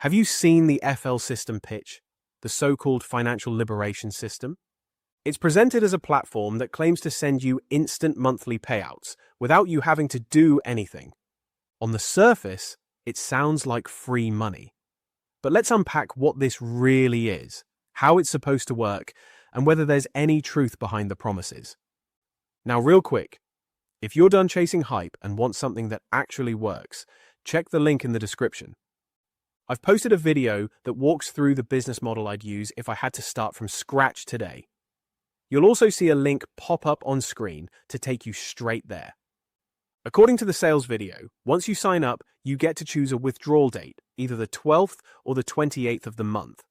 Have you seen the FL system pitch, the so-called financial liberation system? It's presented as a platform that claims to send you instant monthly payouts without you having to do anything. On the surface, it sounds like free money. But let's unpack what this really is, how it's supposed to work, and whether there's any truth behind the promises. Now, real quick, if you're done chasing hype and want something that actually works, check the link in the description. I've posted a video that walks through the business model I'd use if I had to start from scratch today. You'll also see a link pop up on screen to take you straight there. According to the sales video, once you sign up, you get to choose a withdrawal date, either the 12th or the 28th of the month.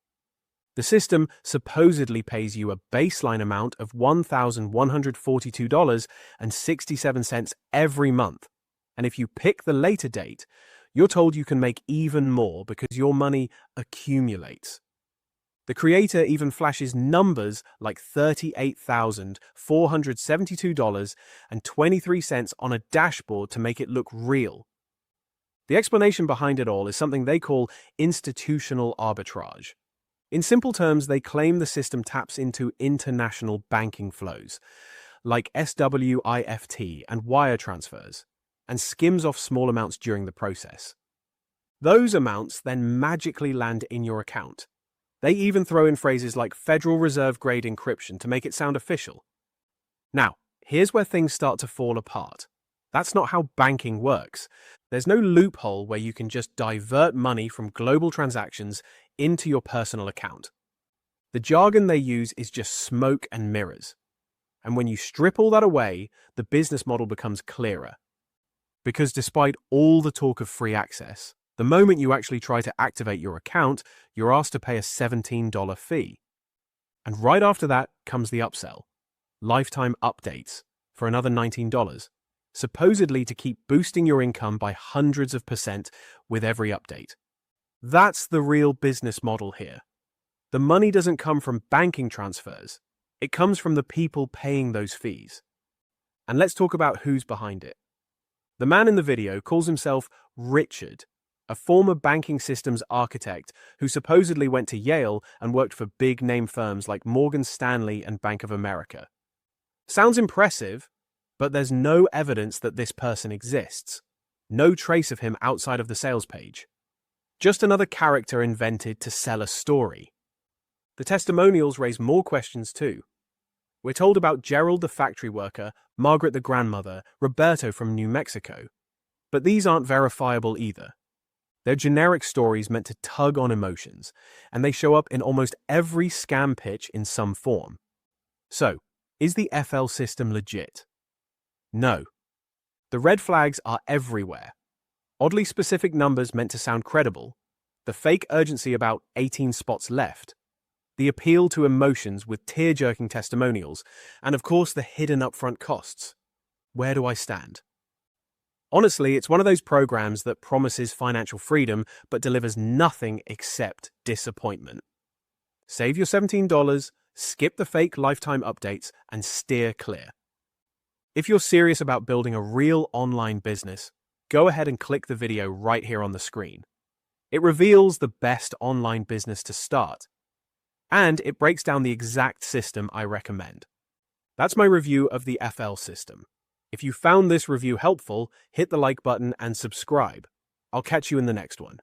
The system supposedly pays you a baseline amount of $1,142.67 every month, and if you pick the later date, you're told you can make even more because your money accumulates. The creator even flashes numbers like $38,472.23 on a dashboard to make it look real. The explanation behind it all is something they call institutional arbitrage. In simple terms, they claim the system taps into international banking flows, like SWIFT and wire transfers, and skims off small amounts during the process. Those amounts then magically land in your account. They even throw in phrases like Federal Reserve grade encryption to make it sound official. Now, here's where things start to fall apart. That's not how banking works. There's no loophole where you can just divert money from global transactions into your personal account. The jargon they use is just smoke and mirrors. And when you strip all that away, the business model becomes clearer. Because despite all the talk of free access, the moment you actually try to activate your account, you're asked to pay a $17 fee. And right after that comes the upsell, lifetime updates, for another $19, supposedly to keep boosting your income by hundreds of % with every update. That's the real business model here. The money doesn't come from banking transfers. It comes from the people paying those fees. And let's talk about who's behind it. The man in the video calls himself Richard, a former banking systems architect who supposedly went to Yale and worked for big-name firms like Morgan Stanley and Bank of America. Sounds impressive, but there's no evidence that this person exists. No trace of him outside of the sales page. Just another character invented to sell a story. The testimonials raise more questions too. We're told about Gerald the factory worker, Margaret the grandmother, Roberto from New Mexico. But these aren't verifiable either. They're generic stories meant to tug on emotions, and they show up in almost every scam pitch in some form. So, is the FL system legit? No. The red flags are everywhere. Oddly specific numbers meant to sound credible, the fake urgency about 18 spots left, the appeal to emotions with tear-jerking testimonials, and of course the hidden upfront costs. Where do I stand? Honestly, it's one of those programs that promises financial freedom but delivers nothing except disappointment. Save your $17, skip the fake lifetime updates, and steer clear. If you're serious about building a real online business, go ahead and click the video right here on the screen. It reveals the best online business to start, and it breaks down the exact system I recommend. That's my review of the FL system. If you found this review helpful, hit the like button and subscribe. I'll catch you in the next one.